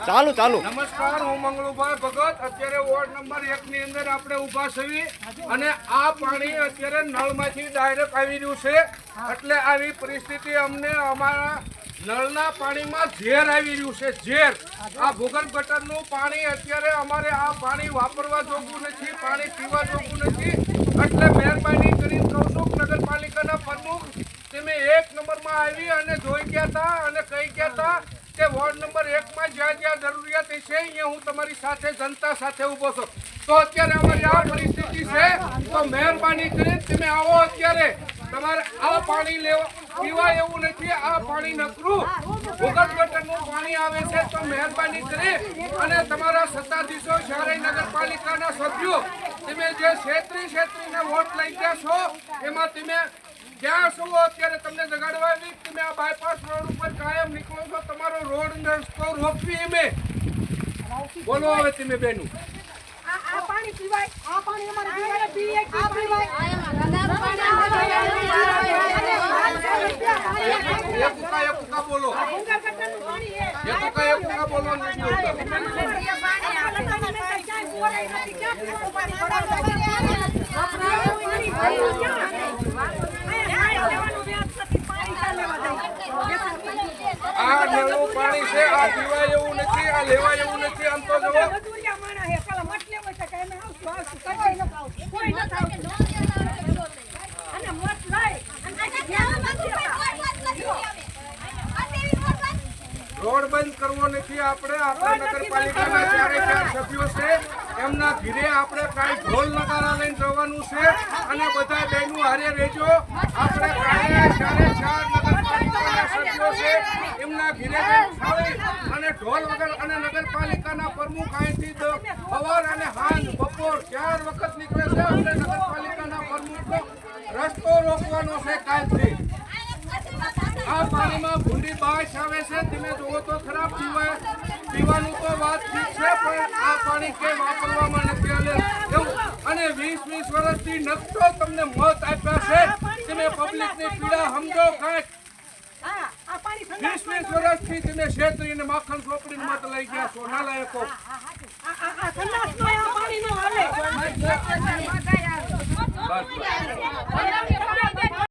ચાલુ ચાલુ. નમસ્કાર, હું મંગળુભાઈ ભગત. અત્યારે વોર્ડ નંબર 1 ની અંદર આપણે ઊભા છીએ અને આ પાણી અત્યારે નળમાંથી ડાયરેક્ટ આવી રહ્યું છે. એટલે આવી પરિસ્થિતિ અમને અમારા નળના પાણીમાં ઝેર આવી રહ્યું છે. ઝેર આ ભૂગર્ભ ગટરનું પાણી અત્યારે અમારે આ પાણી વાપરવા જોગું નથી, પાણી પીવા જોગું નથી. એટલે મહેરબાની કરીને કહું છું નગરપાલિકાના પ્રમુખ તમે 1 નંબરમાં આવી અને જોઈ ગયા હતા અને કહી ગયા હતા કે વોર્ડ નંબર 1 માં જ્યાં જ્યાં જરૂરિયાત છે અહીંયા હું તમારી સાથે જનતા સાથે ઊભો છું. તો અત્યારે અમારી આ પરિસ્થિતિ છે. તો મહેરબાની કરીને તમે આવો. અત્યારે તમારે આ પાણી લેવા પીવાય એવું નથી. આ પાણી નકરું ભૂગર્ભ ગટરનું પાણી આવે છે. તો મહેરબાની કરી અને તમારા સત્તાધીશો જ્યારે નગરપાલિકાના સભ્યો તમે જે ક્ષેત્રીને વોટ લઈ ગયા છો એમાં તમે ક્યાં છો? અત્યારે તમને જગાડવા આવી તમે આ બાયપાસ રોડ ઉપર કાયમ નીકળો છો. તમારો રોડ રસ્તો રોકવી એમે બોલો. હવે તમે બેનું આ પાણી પીવાય, આ પાણી અમારે પીવાય, પીએ કે પીવાય એકા બોલો. એકા બોલો. આ નળનું પાણી છે. આ પીવાય એવું નથી, આ લેવાય એવું નથી. આમ તો જુઓ રોડ બંધ કરવો નથી. આપણે આપણા નગરપાલિકાના 4 સભ્યો છે એમના ઘીરે આપણે કાંઈ ઢોલ નગારા લઈને જવાનું છે અને બધા બહેનો હારે રહેજો. આપણે કાંઈ 4 નગરપાલિકાના સભ્યો છે એમના ઘીરે અને ઢોલ વગર અને નગરપાલિકાના પ્રમુખ અહીંથી સવાર અને સાંજ બપોર 4 વખત નીકળે છે. આપણે નગરપાલિકાના પ્રમુખનો રસ્તો રોકવાનો છે કાલથી. આ પાણીમાં ભૂંડી બાશ આવે છે. તમે જુઓ તો ખરાબ પીવાનું તો વાત ઠીક છે પણ આ પાણી કે વાપરવામાં નથી એવું. અને 20 વર્ષથી નકશો તમને મત આપ્યા છે. તમે પબ્લિકની પીડા સમજો. કાંઈક 20 વર્ષથી તમે ક્ષેત્રીને માખણ ચોપડીને મત લઈ ગયા છો. નાલાયકો પાણી નો હાલે. બસ